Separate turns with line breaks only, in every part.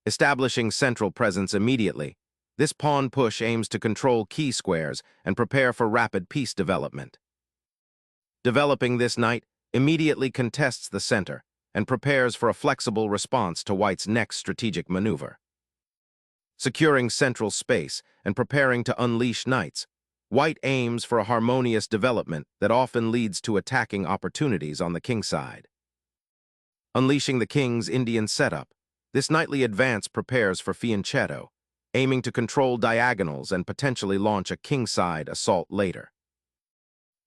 Establishing central presence immediately, this pawn push aims to control key squares and prepare for rapid piece development. Developing this knight immediately contests the center and prepares for a flexible response to white's next strategic maneuver. Securing central space and preparing to unleash knights, white aims for a harmonious development that often leads to attacking opportunities on the king side. Unleashing the king's Indian setup, this knightly advance prepares for fianchetto, aiming to control diagonals and potentially launch a kingside assault later.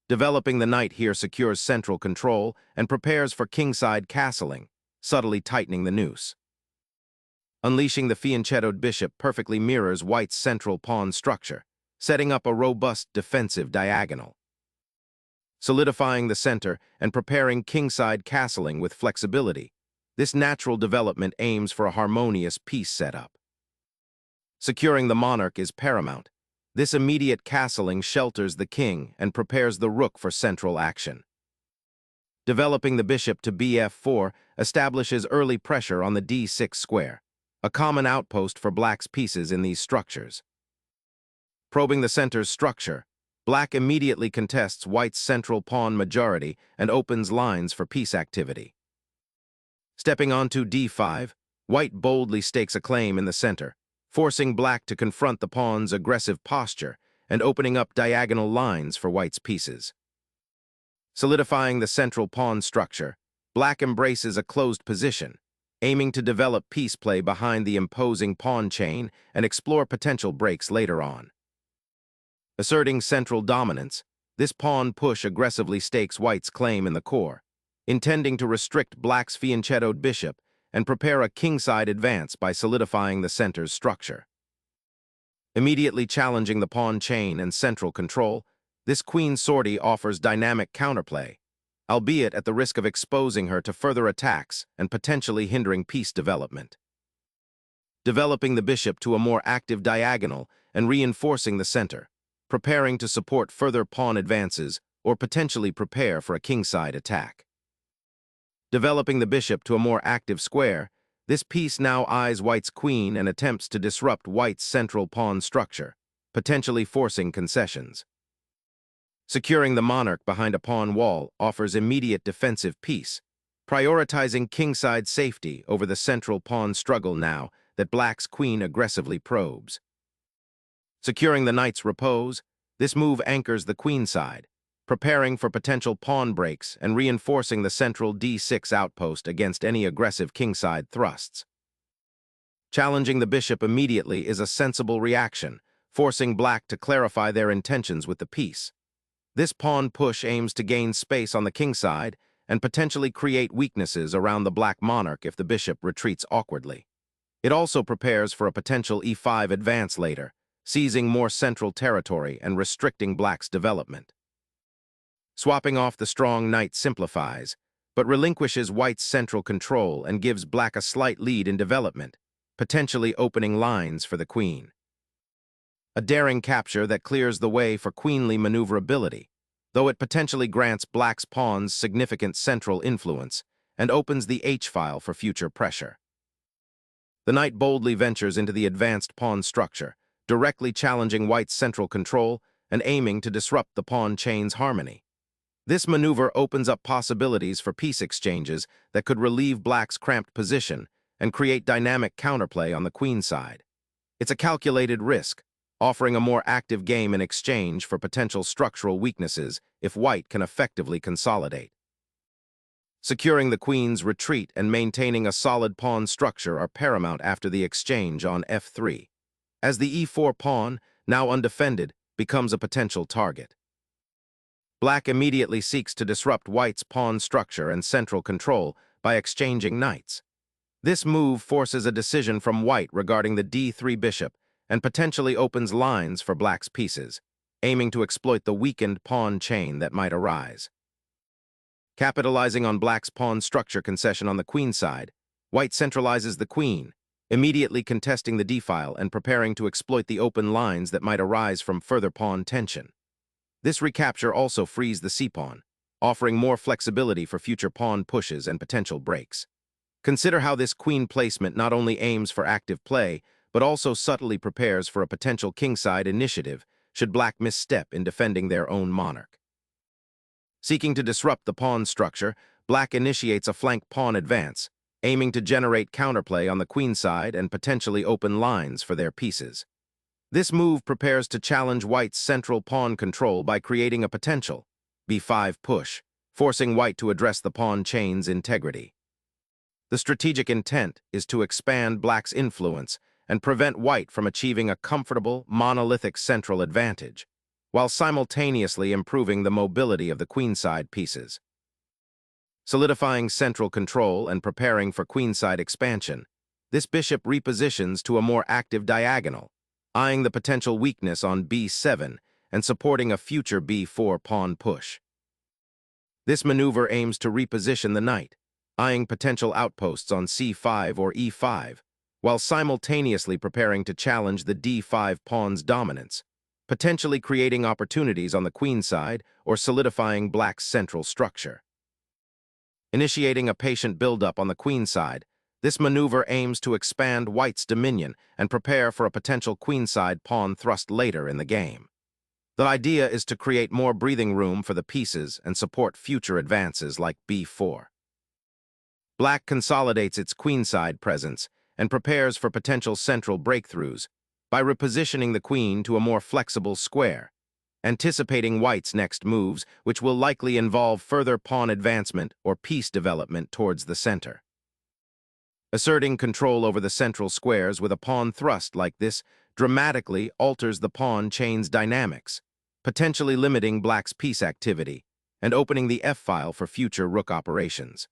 Developing the knight here secures central control and prepares for kingside castling, subtly tightening the noose. Unleashing the fianchettoed bishop perfectly mirrors white's central pawn structure, setting up a robust defensive diagonal. Solidifying the center and preparing kingside castling with flexibility, this natural development aims for a harmonious piece setup. Securing the monarch is paramount. This immediate castling shelters the king and prepares the rook for central action. Developing the bishop to bf4 establishes early pressure on the d6 square, a common outpost for black's pieces in these structures. Probing the center's structure, black immediately contests white's central pawn majority and opens lines for piece activity. Stepping onto d5, white boldly stakes a claim in the center, forcing black to confront the pawn's aggressive posture and opening up diagonal lines for white's pieces. Solidifying the central pawn structure, black embraces a closed position, aiming to develop piece play behind the imposing pawn chain and explore potential breaks later on. Asserting central dominance, this pawn push aggressively stakes white's claim in the core, intending to restrict black's fianchettoed bishop and prepare a kingside advance by solidifying the center's structure. Immediately challenging the pawn chain and central control, this queen sortie offers dynamic counterplay, albeit at the risk of exposing her to further attacks and potentially hindering piece development. Developing the bishop to a more active diagonal and reinforcing the center, preparing to support further pawn advances or potentially prepare for a kingside attack. Developing the bishop to a more active square, this piece now eyes white's queen and attempts to disrupt white's central pawn structure, potentially forcing concessions. Securing the monarch behind a pawn wall offers immediate defensive peace, prioritizing kingside safety over the central pawn struggle now that black's queen aggressively probes. Securing the knight's repose, this move anchors the queenside, preparing for potential pawn breaks and reinforcing the central d6 outpost against any aggressive kingside thrusts. Challenging the bishop immediately is a sensible reaction, forcing black to clarify their intentions with the piece. This pawn push aims to gain space on the kingside and potentially create weaknesses around the black monarch if the bishop retreats awkwardly. It also prepares for a potential e5 advance later, seizing more central territory and restricting black's development. Swapping off the strong knight simplifies, but relinquishes white's central control and gives black a slight lead in development, potentially opening lines for the queen. A daring capture that clears the way for queenly maneuverability, though it potentially grants black's pawns significant central influence and opens the h-file for future pressure. The knight boldly ventures into the advanced pawn structure, directly challenging white's central control and aiming to disrupt the pawn chain's harmony. This maneuver opens up possibilities for piece exchanges that could relieve black's cramped position and create dynamic counterplay on the queen side. It's a calculated risk, offering a more active game in exchange for potential structural weaknesses if white can effectively consolidate. Securing the queen's retreat and maintaining a solid pawn structure are paramount after the exchange on f3, as the e4 pawn, now undefended, becomes a potential target. Black immediately seeks to disrupt white's pawn structure and central control by exchanging knights. This move forces a decision from white regarding the d3 bishop and potentially opens lines for black's pieces, aiming to exploit the weakened pawn chain that might arise. Capitalizing on black's pawn structure concession on the queen side, white centralizes the queen, immediately contesting the d-file and preparing to exploit the open lines that might arise from further pawn tension. This recapture also frees the c-pawn, offering more flexibility for future pawn pushes and potential breaks. Consider how this queen placement not only aims for active play, but also subtly prepares for a potential kingside initiative should black misstep in defending their own monarch. Seeking to disrupt the pawn structure, black initiates a flank pawn advance, aiming to generate counterplay on the queenside and potentially open lines for their pieces. This move prepares to challenge white's central pawn control by creating a potential b5 push, forcing white to address the pawn chain's integrity. The strategic intent is to expand black's influence and prevent white from achieving a comfortable, monolithic central advantage, while simultaneously improving the mobility of the queenside pieces. Solidifying central control and preparing for queenside expansion, this bishop repositions to a more active diagonal, eyeing the potential weakness on b7 and supporting a future b4 pawn push. This maneuver aims to reposition the knight, eyeing potential outposts on c5 or e5, while simultaneously preparing to challenge the d5 pawn's dominance, potentially creating opportunities on the queenside or solidifying black's central structure. Initiating a patient buildup on the queenside, this maneuver aims to expand white's dominion and prepare for a potential queenside pawn thrust later in the game. The idea is to create more breathing room for the pieces and support future advances like b4. Black consolidates its queenside presence and prepares for potential central breakthroughs by repositioning the queen to a more flexible square, anticipating white's next moves, which will likely involve further pawn advancement or piece development towards the center. Asserting control over the central squares with a pawn thrust like this dramatically alters the pawn chain's dynamics, potentially limiting black's piece activity and opening the f-file for future rook operations.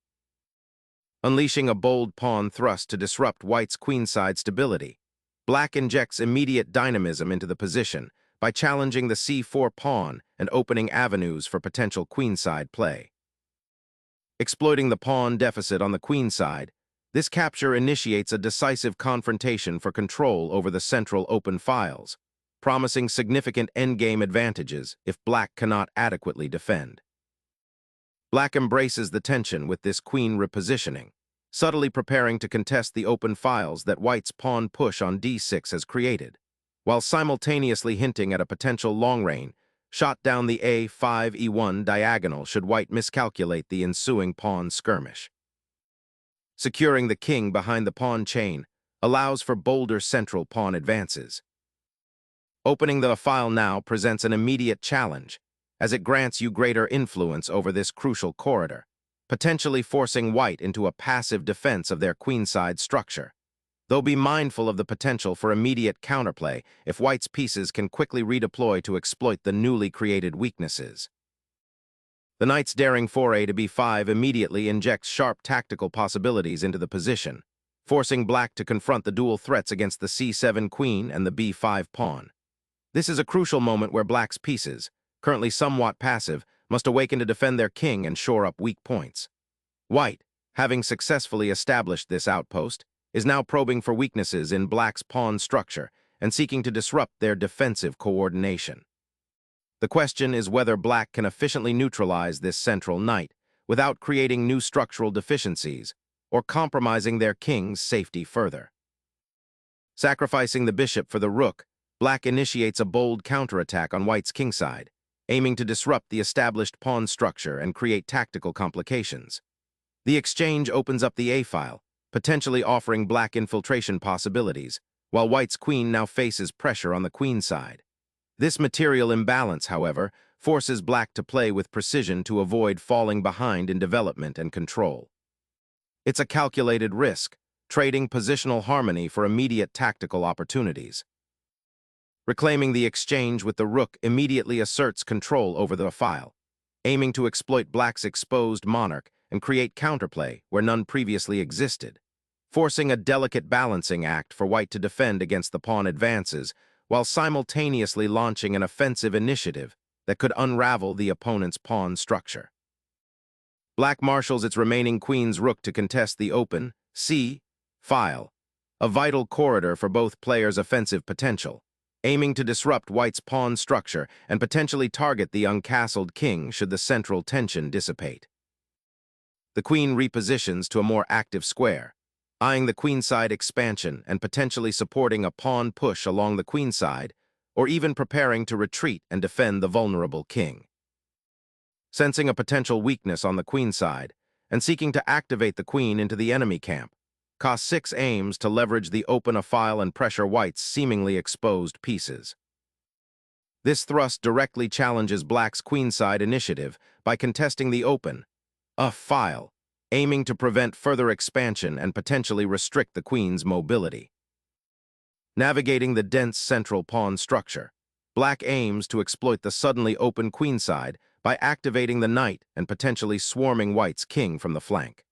Unleashing a bold pawn thrust to disrupt white's queenside stability, black injects immediate dynamism into the position by challenging the c4 pawn and opening avenues for potential queenside play. Exploiting the pawn deficit on the queenside, this capture initiates a decisive confrontation for control over the central open files, promising significant endgame advantages if black cannot adequately defend. Black embraces the tension with this queen repositioning, subtly preparing to contest the open files that white's pawn push on d6 has created, while simultaneously hinting at a potential long-range shot down the a5-e1 diagonal should white miscalculate the ensuing pawn skirmish. Securing the king behind the pawn chain allows for bolder central pawn advances. Opening the file now presents an immediate challenge, as it grants you greater influence over this crucial corridor, potentially forcing white into a passive defense of their queenside structure. Though be mindful of the potential for immediate counterplay if white's pieces can quickly redeploy to exploit the newly created weaknesses. The knight's daring foray to b5 immediately injects sharp tactical possibilities into the position, forcing black to confront the dual threats against the c7 queen and the b5 pawn. This is a crucial moment where black's pieces, currently somewhat passive, must awaken to defend their king and shore up weak points. White, having successfully established this outpost, is now probing for weaknesses in black's pawn structure and seeking to disrupt their defensive coordination. The question is whether black can efficiently neutralize this central knight without creating new structural deficiencies or compromising their king's safety further. Sacrificing the bishop for the rook, black initiates a bold counterattack on white's kingside, aiming to disrupt the established pawn structure and create tactical complications. The exchange opens up the a-file, potentially offering black infiltration possibilities, while white's queen now faces pressure on the queen side. This material imbalance, however, forces black to play with precision to avoid falling behind in development and control. It's a calculated risk, trading positional harmony for immediate tactical opportunities. Reclaiming the exchange with the rook immediately asserts control over the file, aiming to exploit black's exposed monarch and create counterplay where none previously existed, forcing a delicate balancing act for white to defend against the pawn advances while simultaneously launching an offensive initiative that could unravel the opponent's pawn structure. Black marshals its remaining queen's rook to contest the open c-file, a vital corridor for both players' offensive potential, aiming to disrupt white's pawn structure and potentially target the uncastled king should the central tension dissipate. The queen repositions to a more active square, eyeing the queenside expansion and potentially supporting a pawn push along the queenside, or even preparing to retreat and defend the vulnerable king. Sensing a potential weakness on the queenside and seeking to activate the queen into the enemy camp, Ca6 aims to leverage the open a file and pressure white's seemingly exposed pieces. This thrust directly challenges black's queenside initiative by contesting the open a file, aiming to prevent further expansion and potentially restrict the queen's mobility. Navigating the dense central pawn structure, black aims to exploit the suddenly open queenside by activating the knight and potentially swarming white's king from the flank.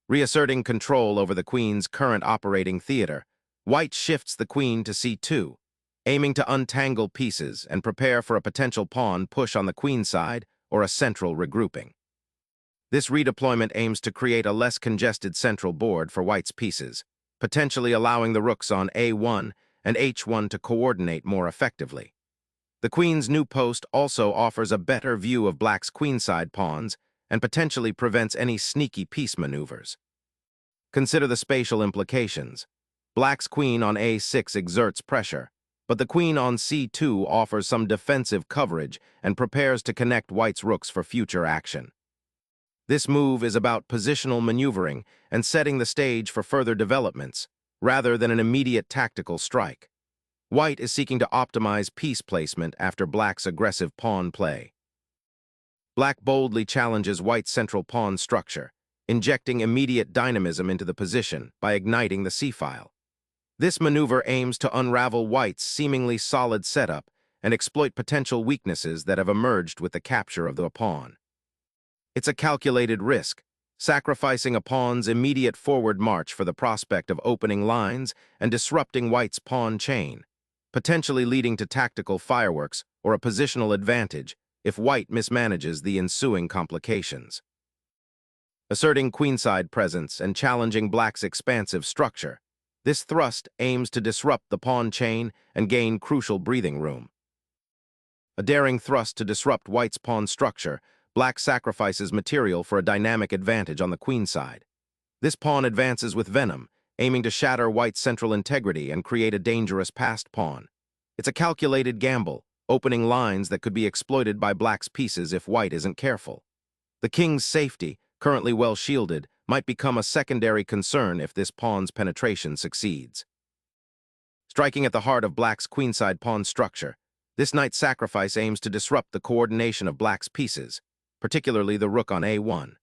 Reasserting control over the queen's current operating theater, white shifts the queen to c2, aiming to untangle pieces and prepare for a potential pawn push on the queenside or a central regrouping. This redeployment aims to create a less congested central board for white's pieces, potentially allowing the rooks on a1 and h1 to coordinate more effectively. The queen's new post also offers a better view of black's queenside pawns and potentially prevents any sneaky piece maneuvers. Consider the spatial implications. Black's queen on a6 exerts pressure, but the queen on c2 offers some defensive coverage and prepares to connect white's rooks for future action. This move is about positional maneuvering and setting the stage for further developments, rather than an immediate tactical strike. White is seeking to optimize piece placement after black's aggressive pawn play. Black boldly challenges white's central pawn structure, injecting immediate dynamism into the position by igniting the c-file. This maneuver aims to unravel white's seemingly solid setup and exploit potential weaknesses that have emerged with the capture of the pawn. It's a calculated risk, sacrificing a pawn's immediate forward march for the prospect of opening lines and disrupting white's pawn chain, potentially leading to tactical fireworks or a positional advantage if white mismanages the ensuing complications. Asserting queenside presence and challenging black's expansive structure, this thrust aims to disrupt the pawn chain and gain crucial breathing room. A daring thrust to disrupt white's pawn structure, black sacrifices material for a dynamic advantage on the queenside. This pawn advances with venom, aiming to shatter white's central integrity and create a dangerous passed pawn. It's a calculated gamble, opening lines that could be exploited by black's pieces if white isn't careful. The king's safety, currently well shielded, might become a secondary concern if this pawn's penetration succeeds. Striking at the heart of black's queenside pawn structure, this knight's sacrifice aims to disrupt the coordination of black's pieces, particularly the rook on a1.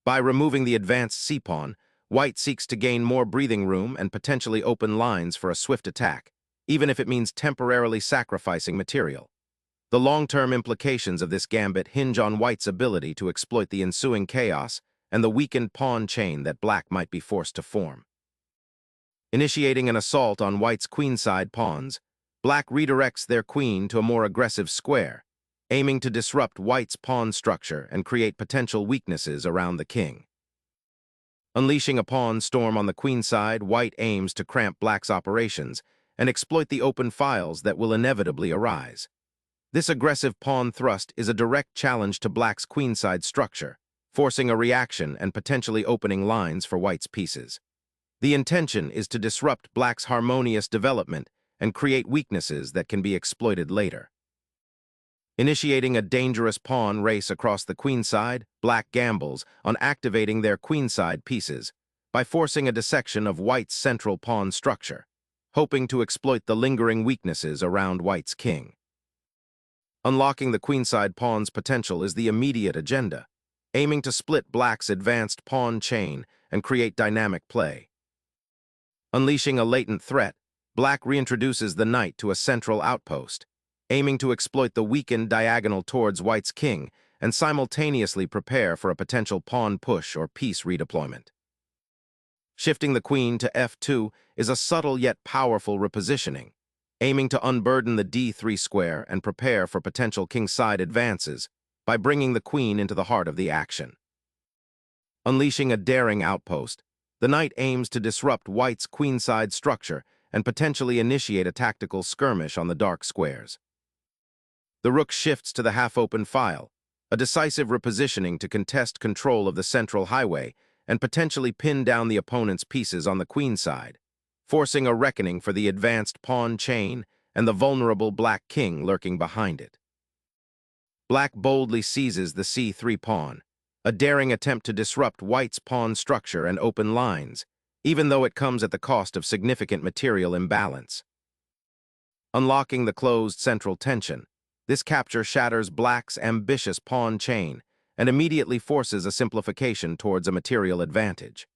By removing the advanced c-pawn, white seeks to gain more breathing room and potentially open lines for a swift attack, even if it means temporarily sacrificing material. The long-term implications of this gambit hinge on white's ability to exploit the ensuing chaos and the weakened pawn chain that black might be forced to form. Initiating an assault on white's queenside pawns, black redirects their queen to a more aggressive square, aiming to disrupt white's pawn structure and create potential weaknesses around the king. Unleashing a pawn storm on the queenside, white aims to cramp black's operations and exploit the open files that will inevitably arise. This aggressive pawn thrust is a direct challenge to black's queenside structure, forcing a reaction and potentially opening lines for white's pieces. The intention is to disrupt black's harmonious development and create weaknesses that can be exploited later. Initiating a dangerous pawn race across the queenside, black gambles on activating their queenside pieces by forcing a dissection of white's central pawn structure, hoping to exploit the lingering weaknesses around white's king. Unlocking the queenside pawn's potential is the immediate agenda, aiming to split black's advanced pawn chain and create dynamic play. Unleashing a latent threat, black reintroduces the knight to a central outpost, aiming to exploit the weakened diagonal towards white's king and simultaneously prepare for a potential pawn push or piece redeployment. Shifting the queen to f2 is a subtle yet powerful repositioning, aiming to unburden the d3 square and prepare for potential kingside advances by bringing the queen into the heart of the action. Unleashing a daring outpost, the knight aims to disrupt white's queenside structure and potentially initiate a tactical skirmish on the dark squares. The rook shifts to the half-open file, a decisive repositioning to contest control of the central highway and potentially pin down the opponent's pieces on the queen side, forcing a reckoning for the advanced pawn chain and the vulnerable black king lurking behind it. Black boldly seizes the c3 pawn, a daring attempt to disrupt white's pawn structure and open lines, even though it comes at the cost of significant material imbalance. Unlocking the closed central tension, this capture shatters black's ambitious pawn chain and immediately forces a simplification towards a material advantage.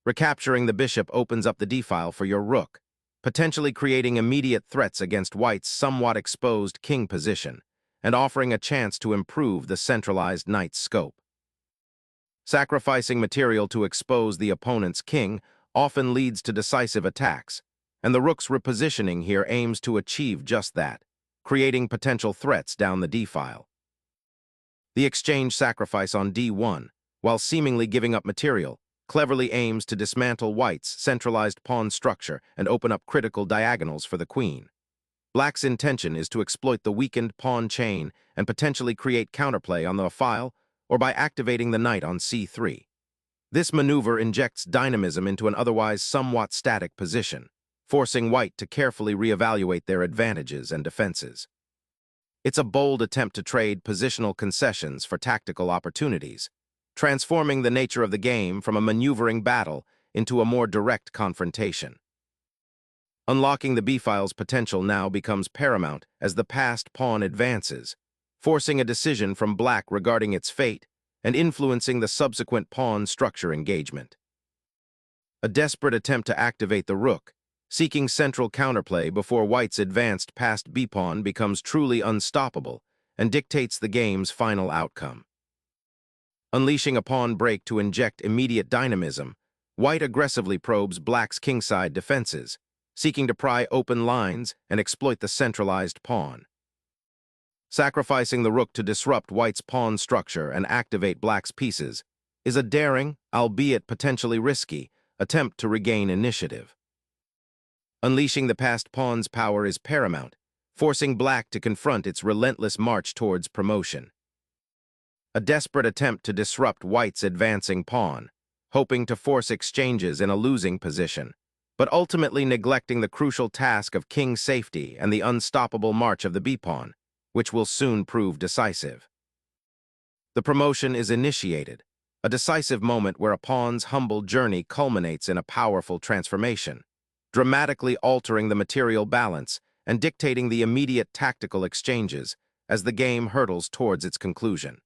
Recapturing the bishop opens up the d-file for your rook, potentially creating immediate threats against white's somewhat exposed king position and offering a chance to improve the centralized knight's scope. Sacrificing material to expose the opponent's king often leads to decisive attacks, and the rook's repositioning here aims to achieve just that, creating potential threats down the d-file. The exchange sacrifice on d1, while seemingly giving up material, cleverly aims to dismantle white's centralized pawn structure and open up critical diagonals for the queen. Black's intention is to exploit the weakened pawn chain and potentially create counterplay on the file or by activating the knight on c3. This maneuver injects dynamism into an otherwise somewhat static position, forcing white to carefully reevaluate their advantages and defenses. It's a bold attempt to trade positional concessions for tactical opportunities, transforming the nature of the game from a maneuvering battle into a more direct confrontation. Unlocking the b-file's potential now becomes paramount as the passed pawn advances, forcing a decision from black regarding its fate and influencing the subsequent pawn structure engagement. A desperate attempt to activate the rook, seeking central counterplay before white's advanced passed b-pawn becomes truly unstoppable and dictates the game's final outcome. Unleashing a pawn break to inject immediate dynamism, white aggressively probes black's kingside defenses, seeking to pry open lines and exploit the centralized pawn. Sacrificing the rook to disrupt white's pawn structure and activate black's pieces is a daring, albeit potentially risky, attempt to regain initiative. Unleashing the passed pawn's power is paramount, forcing black to confront its relentless march towards promotion. A desperate attempt to disrupt white's advancing pawn, hoping to force exchanges in a losing position, but ultimately neglecting the crucial task of king safety and the unstoppable march of the b-pawn, which will soon prove decisive. The promotion is initiated, a decisive moment where a pawn's humble journey culminates in a powerful transformation, dramatically altering the material balance and dictating the immediate tactical exchanges as the game hurtles towards its conclusion.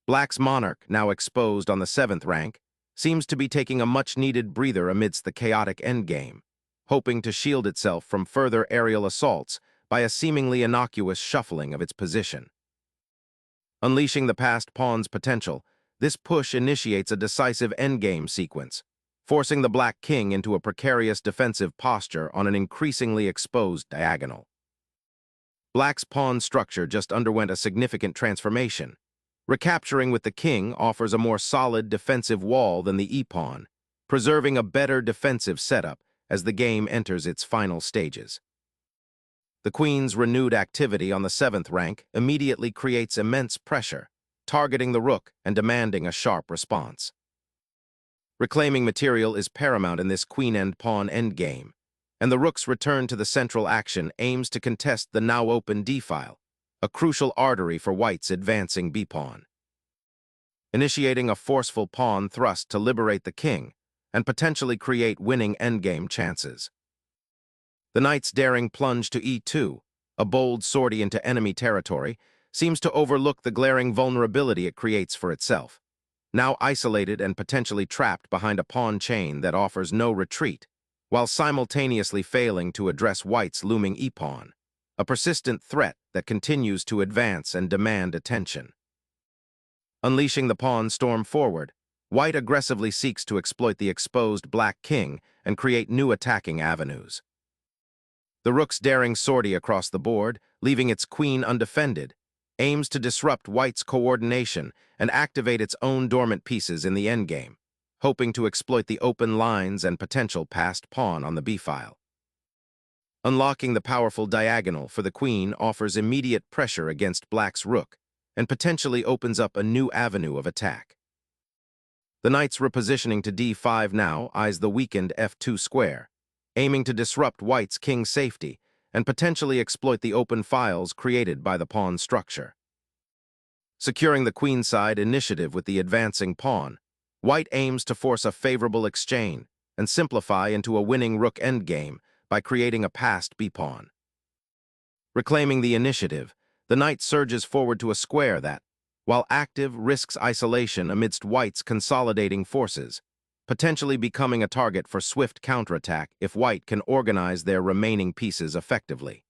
Black's monarch, now exposed on the 7th rank, seems to be taking a much-needed breather amidst the chaotic endgame, hoping to shield itself from further aerial assaults by a seemingly innocuous shuffling of its position. Unleashing the passed pawn's potential, this push initiates a decisive endgame sequence, forcing the black king into a precarious defensive posture on an increasingly exposed diagonal. Black's pawn structure just underwent a significant transformation. Recapturing with the king offers a more solid defensive wall than the e-pawn, preserving a better defensive setup as the game enters its final stages. The queen's renewed activity on the 7th rank immediately creates immense pressure, targeting the rook and demanding a sharp response. Reclaiming material is paramount in this queen-and-pawn endgame, and the rook's return to the central action aims to contest the now-open d-file, a crucial artery for white's advancing b-pawn. Initiating a forceful pawn thrust to liberate the king and potentially create winning endgame chances. The knight's daring plunge to e2, a bold sortie into enemy territory, seems to overlook the glaring vulnerability it creates for itself, now isolated and potentially trapped behind a pawn chain that offers no retreat, while simultaneously failing to address white's looming e-pawn, a persistent threat that continues to advance and demand attention. Unleashing the pawn storm forward, white aggressively seeks to exploit the exposed black king and create new attacking avenues. The rook's daring sortie across the board, leaving its queen undefended, aims to disrupt white's coordination and activate its own dormant pieces in the endgame, hoping to exploit the open lines and potential passed pawn on the b-file. Unlocking the powerful diagonal for the queen offers immediate pressure against black's rook and potentially opens up a new avenue of attack. The knight's repositioning to d5 now eyes the weakened f2 square, aiming to disrupt white's king safety and potentially exploit the open files created by the pawn structure. Securing the queenside initiative with the advancing pawn, white aims to force a favorable exchange and simplify into a winning rook endgame by creating a passed b-pawn. Reclaiming the initiative, the knight surges forward to a square that, while active, risks isolation amidst white's consolidating forces, potentially becoming a target for swift counterattack if white can organize their remaining pieces effectively.